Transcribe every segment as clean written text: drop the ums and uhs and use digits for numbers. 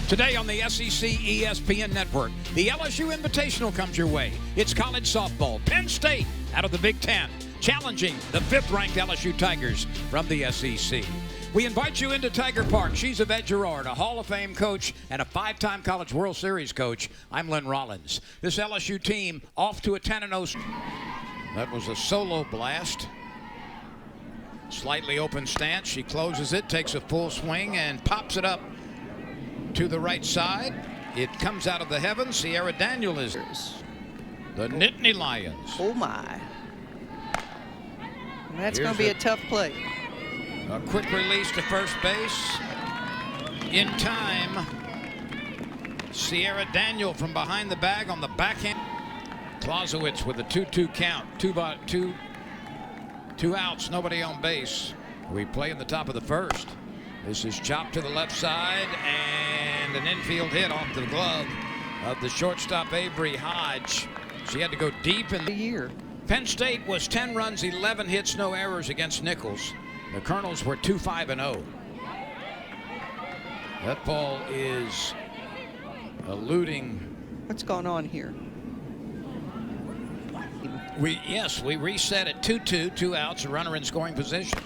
Today on the SEC ESPN Network, the LSU Invitational comes your way. It's college softball. Penn State out of the Big Ten, challenging the 5th-ranked LSU Tigers from the SEC. We invite you into Tiger Park. She's Yvette Girard, a Hall of Fame coach and a 5-time College World Series coach. I'm Lynn Rollins. This LSU team off to a 10-0. That was a solo blast. Slightly open stance. She closes it, takes a full swing, and pops it up to the right side. It comes out of the heavens. Sierra Daniel is the Nittany Lions. Oh my. That's going to be a tough play. A quick release to first base. In time. Sierra Daniel from behind the bag on the backhand. Clausewitz with a 2-2 count. Two outs, nobody on base. We play in the top of the first. This is chopped to the left side, and an infield hit off the glove of the shortstop Avery Hodge. She had to go deep in the year. Penn State was 10 runs, 11 hits, no errors against Nichols. The Colonels were 2-5-0. That ball is eluding. What's going on here? We reset at 2-2, 2 outs, a runner in scoring position.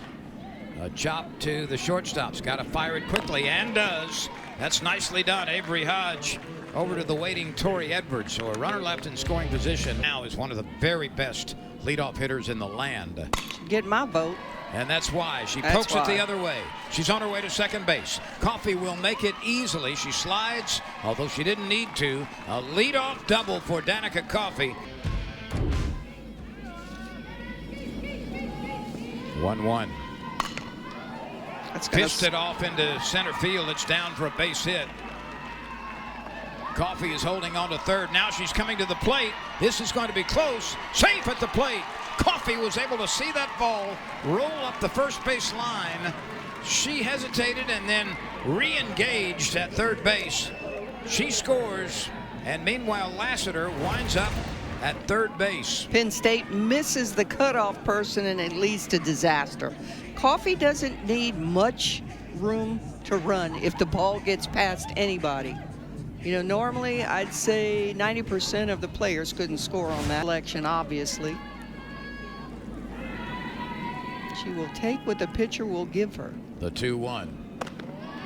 A chop to the shortstop's got to fire it quickly, and does. That's nicely done. Avery Hodge over to the waiting Tori Edwards. So a runner left in scoring position now is one of the very best leadoff hitters in the land. Get my vote. And that's why she pokes it the other way. She's on her way to second base. Coffey will make it easily. She slides, although she didn't need to. A leadoff double for Danica Coffey. 1-1. Pitched it off into center field. It's down for a base hit. Coffey is holding on to third. Now she's coming to the plate. This is going to be close. Safe at the plate. Coffey was able to see that ball roll up the first base line. She hesitated and then re-engaged at third base. She scores, and meanwhile Lassiter winds up at third base. Penn State misses the cutoff person, and it leads to disaster. Coffey doesn't need much room to run if the ball gets past anybody. You know, normally I'd say 90% of the players couldn't score on that selection, obviously. She will take what the pitcher will give her. The 2-1.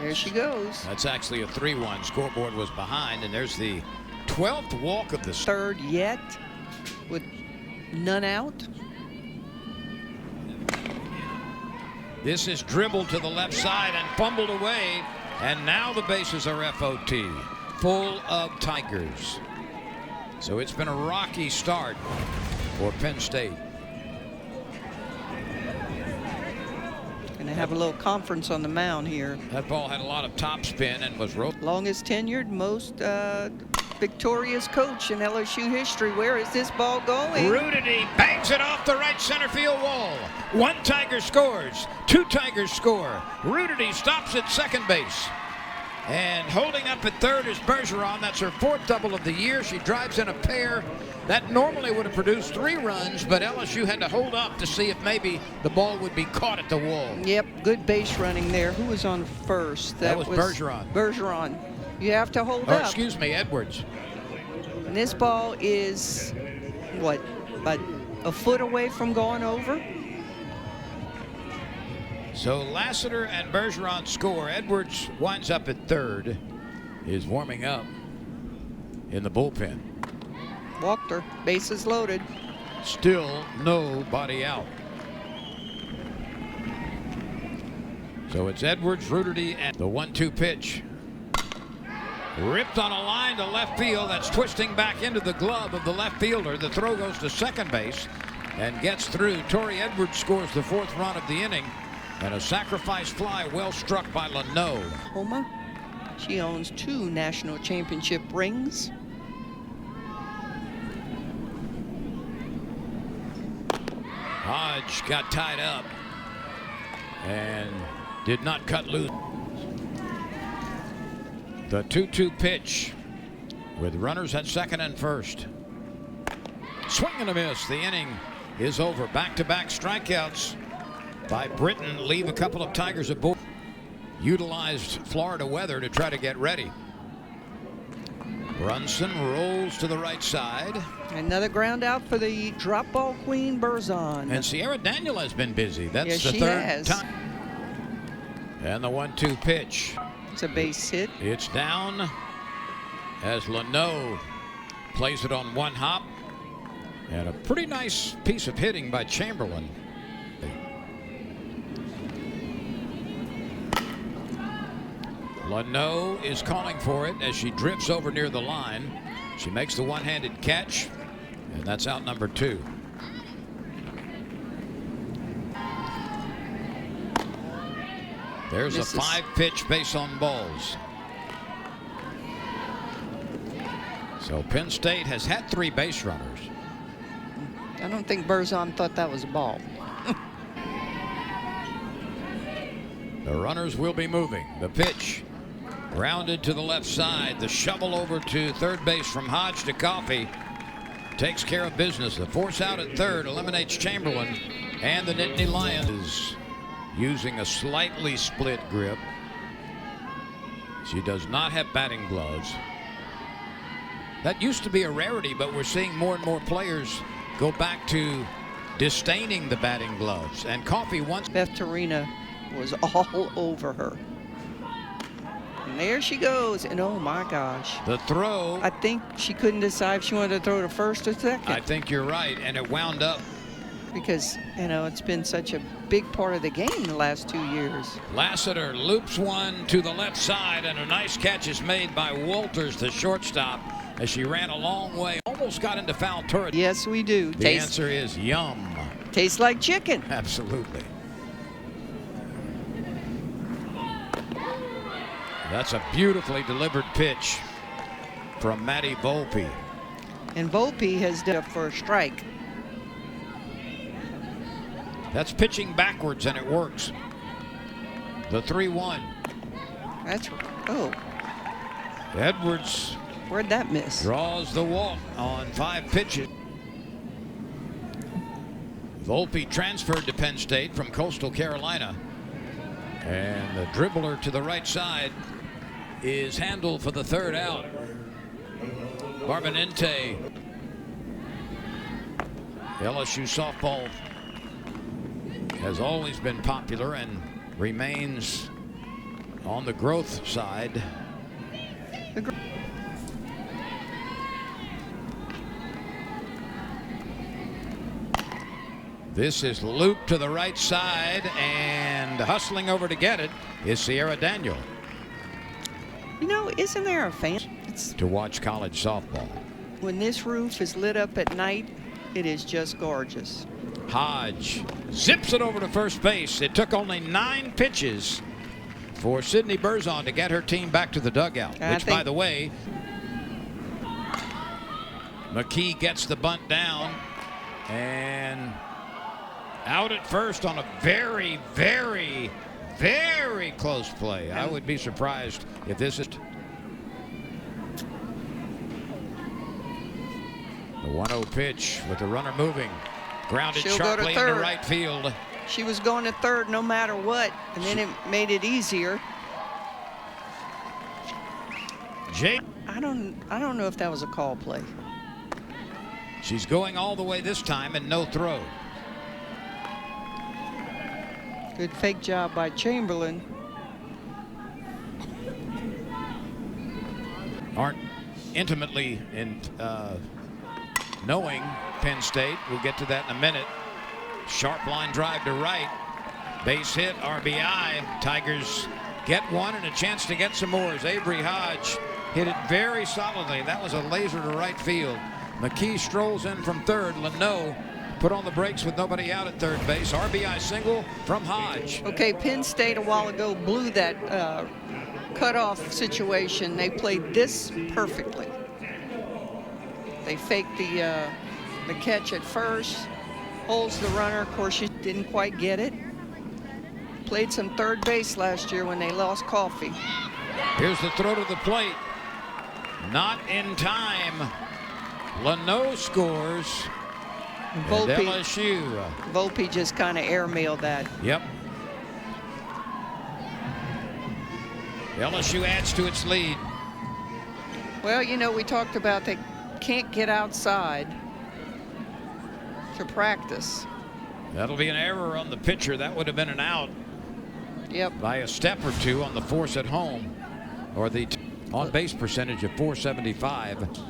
There she goes. That's actually a 3-1. Scoreboard was behind, and there's the 12th walk of the third yet with none out. This is dribbled to the left side and fumbled away, and now the bases are FOT, full of Tigers. So it's been a rocky start for Penn State. Going to have a little conference on the mound here. That ball had a lot of top spin and was rolled. Longest tenured, most victorious coach in LSU history. Where is this ball going? Rudity bangs it off the right center field wall. 1 Tiger scores. 2 Tigers score. Rudity stops at second base. And holding up at third is Bergeron. That's her 4th double of the year. She drives in a pair. That normally would have produced 3 runs, but LSU had to hold up to see if maybe the ball would be caught at the wall. Yep, good base running there. Who was on first? That was Bergeron. Bergeron. You have to hold up. Excuse me, Edwards. And this ball is, what, about a foot away from going over? So Lassiter and Bergeron score. Edwards winds up at third, is warming up in the bullpen. Walked her, bases loaded. Still nobody out. So it's Edwards, Rudity, and the 1-2 pitch. Ripped on a line to left field. That's twisting back into the glove of the left fielder. The throw goes to second base and gets through. Tori Edwards scores the 4th run of the inning. And a sacrifice fly well struck by Leno. Homa, she owns 2 national championship rings. Hodge got tied up and did not cut loose. The 2-2 pitch with runners at second and first. Swing and a miss. The inning is over. Back-to-back strikeouts by Britton leave a couple of Tigers aboard. Utilized Florida weather to try to get ready. Brunson rolls to the right side. Another ground out for the drop ball queen, Berzon. And Sierra Daniel has been busy. That's the she third has. time. And the 1-2 pitch. It's a base hit. It's down as Leno plays it on one hop. And a pretty nice piece of hitting by Chamberlain. Leno is calling for it as she drifts over near the line. She makes the one-handed catch, and that's out number 2. There's a 5-pitch base on balls. So Penn State has had 3 base runners. I don't think Berzon thought that was a ball. The runners will be moving. The pitch grounded to the left side. The shovel over to third base from Hodge to Coffey. Takes care of business. The force out at third eliminates Chamberlain. And the Nittany Lions is using a slightly split grip. She does not have batting gloves. That used to be a rarity, but we're seeing more and more players go back to disdaining the batting gloves. And Coffey once. Beth Torina was all over her. And there she goes, and oh my gosh. The throw. I think she couldn't decide if she wanted to throw to first or second. I think you're right, and it wound up. Because, you know, it's been such a big part of the game the last 2 years. Lassiter loops one to the left side, and a nice catch is made by Walters, the shortstop, as she ran a long way. Almost got into foul turret. Yes, we do. The answer is yum. Tastes like chicken. Absolutely. That's a beautifully delivered pitch from Maddie Volpe. And Volpe has done it for a strike. That's pitching backwards, and it works. The 3-1. That's, oh. Edwards. Where'd that miss? Draws the walk on 5 pitches. Volpe transferred to Penn State from Coastal Carolina. And the dribbler to the right side is handled for the third out. Barbanente. LSU softball has always been popular and remains on the growth side. This is looped to the right side, and hustling over to get it is Sierra Daniel. You know, isn't there a fan? To watch college softball. When this roof is lit up at night, it is just gorgeous. Hodge zips it over to first base. It took only 9 pitches for Sydney Berzon to get her team back to the dugout, which, by the way, McKee gets the bunt down and out at first on a very, very, very close play. I would be surprised if this is. The 1-0 pitch with the runner moving. Grounded sharply into right field. She was going to third no matter what, and then it made it easier. I don't know if that was a call play. She's going all the way this time and no throw. Good fake job by Chamberlain. Aren't intimately in knowing Penn State. We'll get to that in a minute. Sharp line drive to right. Base hit, RBI. Tigers get one and a chance to get some more as Avery Hodge hit it very solidly. That was a laser to right field. McKee strolls in from third. Leno put on the brakes with nobody out at third base. RBI single from Hodge. Okay, Penn State a while ago blew that cutoff situation. They played this perfectly. They faked the catch at first, holds the runner. Of course, she didn't quite get it. Played some third base last year when they lost Coffey. Here's the throw to the plate. Not in time. Leno scores. Volpe, and LSU. Volpe just kind of airmailed that. Yep. LSU adds to its lead. Well, you know, we talked about they can't get outside to practice. That'll be an error on the pitcher. That would have been an out. Yep. By a step or two on the force at home, or the on-base percentage of .475.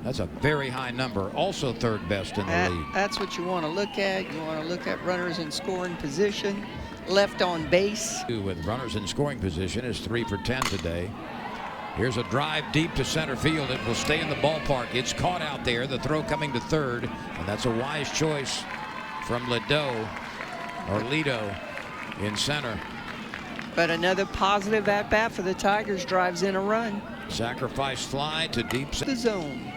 That's a very high number. Also third best in the league. That's what you want to look at. You want to look at runners in scoring position, left on base. With runners in scoring position is 3 for 10 today. Here's a drive deep to center field. It will stay in the ballpark. It's caught out there. The throw coming to third, and that's a wise choice from Lido in center. But another positive at bat for the Tigers, drives in a run. Sacrifice fly to deep The zone.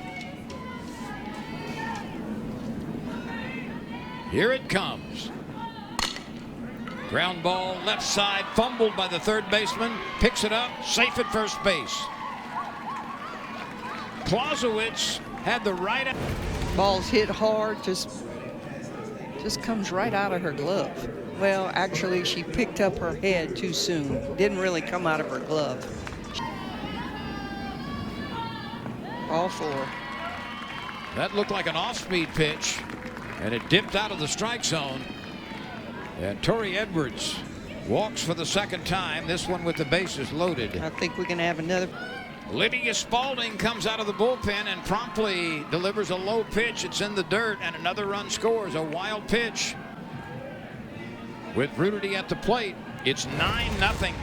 Here it comes. Ground ball left side, fumbled by the third baseman, picks it up, safe at first base. Clausewitz had the right. Ball's hit hard, just comes right out of her glove. Well, actually, she picked up her head too soon. Didn't really come out of her glove. All 4. That looked like an off-speed pitch, and it dipped out of the strike zone. And Tori Edwards walks for the second time, this one with the bases loaded. I think we can have another. Lydia Spalding comes out of the bullpen and promptly delivers a low pitch. It's in the dirt, and another run scores. A wild pitch. With Rudy at the plate, it's 9-0.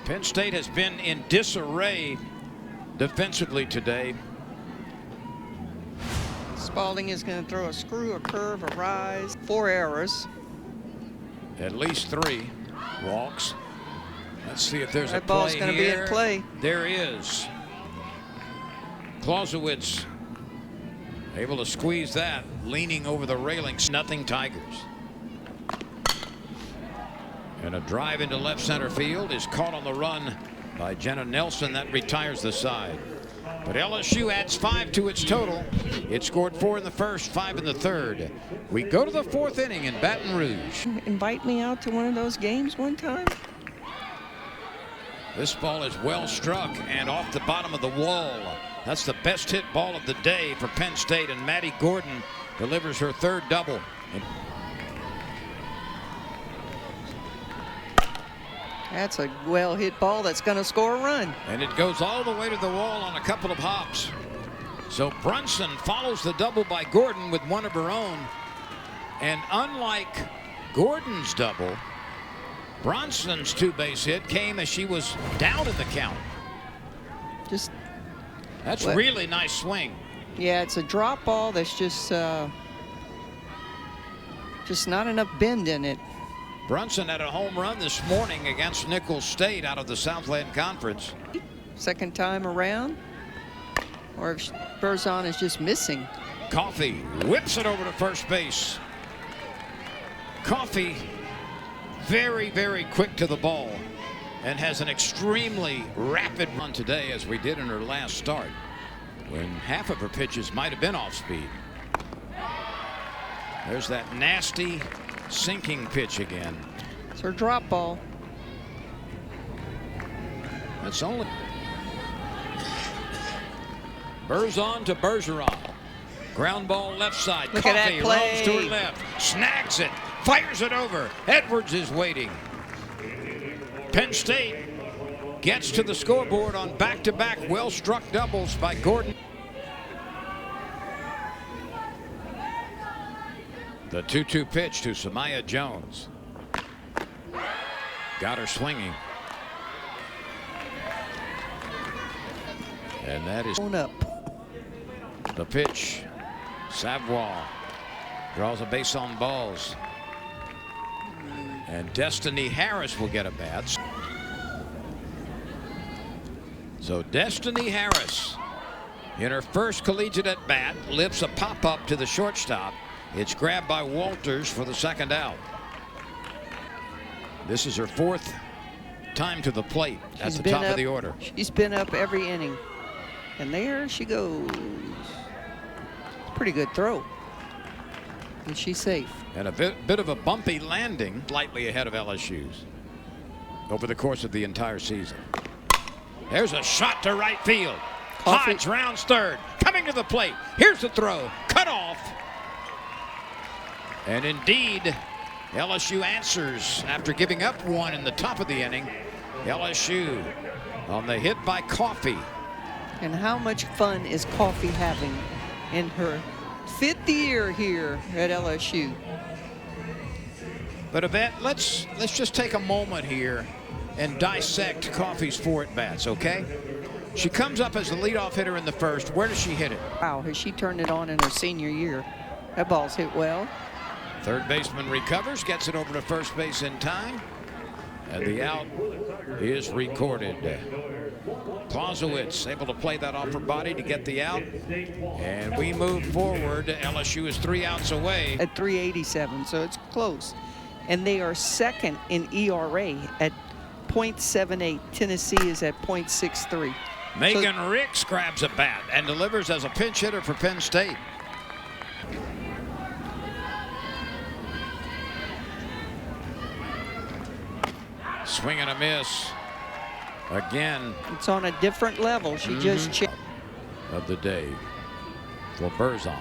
Penn State has been in disarray defensively today. Spalding is going to throw a screw, a curve, a rise. 4 errors. At least 3 walks. Let's see if there's a play here. That ball's going to be in play. There is. Clausewitz able to squeeze that, leaning over the railings. Nothing Tigers. And a drive into left center field is caught on the run by Jenna Nelson. That retires the side. But LSU adds 5 to its total. It scored 4 in the first, 5 in the third. We go to the 4th inning in Baton Rouge. Invite me out to one of those games one time. This ball is well struck and off the bottom of the wall. That's the best hit ball of the day for Penn State, and Maddie Gordon delivers her 3rd double. That's a well-hit ball that's going to score a run. And it goes all the way to the wall on a couple of hops. So Brunson follows the double by Gordon with one of her own. And unlike Gordon's double, Brunson's 2-base hit came as she was down in the count. That's really nice swing. Yeah, it's a drop ball that's just not enough bend in it. Brunson had a home run this morning against Nicholls State out of the Southland Conference. Second time around, or if Berzon is just missing. Coffey whips it over to first base. Coffey very, very quick to the ball and has an extremely rapid run today, as we did in her last start, when half of her pitches might have been off speed. There's that nasty sinking pitch again. It's her drop ball. That's only Berzon to Bergeron. Ground ball left side. Look Coffey at that play. rolls to her left, snags it, fires it over. Edwards is waiting. Penn State gets to the scoreboard on back-to-back well-struck doubles by Gordon. The 2-2 pitch to Samaya Jones. Got her swinging. And that is up. The pitch. Savoie draws a base on balls. And Destiny Harris will get a bat. So Destiny Harris, in her first collegiate at bat, lifts a pop-up to the shortstop. It's grabbed by Walters for the second out. This is her 4th time to the plate at the top of the order. She's been up every inning. And there she goes. Pretty good throw. And she's safe. And a bit of a bumpy landing, slightly ahead of LSU's over the course of the entire season. There's a shot to right field. Coffee. Hodge rounds third. Coming to the plate. Here's the throw. Cut off. And indeed, LSU answers after giving up one in the top of the inning. LSU on the hit by Coffee. And how much fun is Coffee having in her 5th year here at LSU? But Yvette, let's just take a moment here and dissect Coffee's 4 at-bats, okay? She comes up as the leadoff hitter in the first. Where does she hit it? Wow, has she turned it on in her senior year? That ball's hit well. Third baseman recovers, gets it over to first base in time. And the out is recorded. Clausewitz able to play that off her body to get the out. And we move forward. LSU is 3 outs away. At 387, so it's close. And they are second in ERA at .78. Tennessee is at .63. Megan Ricks grabs a bat and delivers as a pinch hitter for Penn State. Swing and a miss. Again. It's on a different level. She just checked. Of the day for Berzon.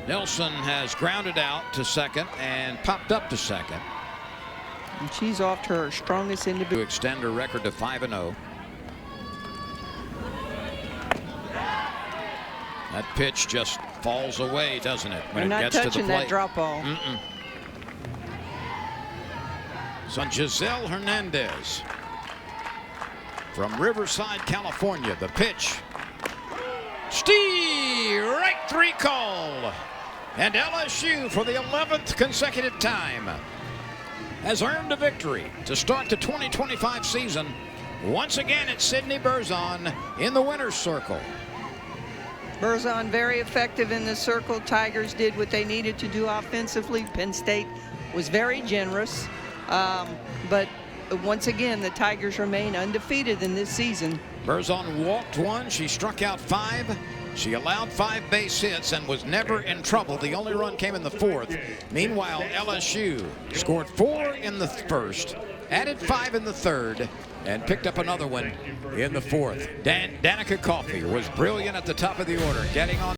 Nelson has grounded out to second and popped up to second. And she's off to her strongest individual. To extend her record to 5-0. That pitch just falls away, doesn't it, when They're it not gets to the touching plate? that drop ball. So Giselle Hernandez from Riverside, California. The pitch. Right 3 call. And LSU, for the 11th consecutive time, has earned a victory to start the 2025 season. Once again, it's Sydney Berzon in the winner's circle. Berzon very effective in the circle. Tigers did what they needed to do offensively. Penn State was very generous. But once again, the Tigers remain undefeated in this season. Berzon walked 1. She struck out 5. She allowed 5 base hits and was never in trouble. The only run came in the 4th. Meanwhile, LSU scored 4 in the first, added 5 in the 3rd, and picked up another one in the 4th. Danica Coffee was brilliant at the top of the order, getting on.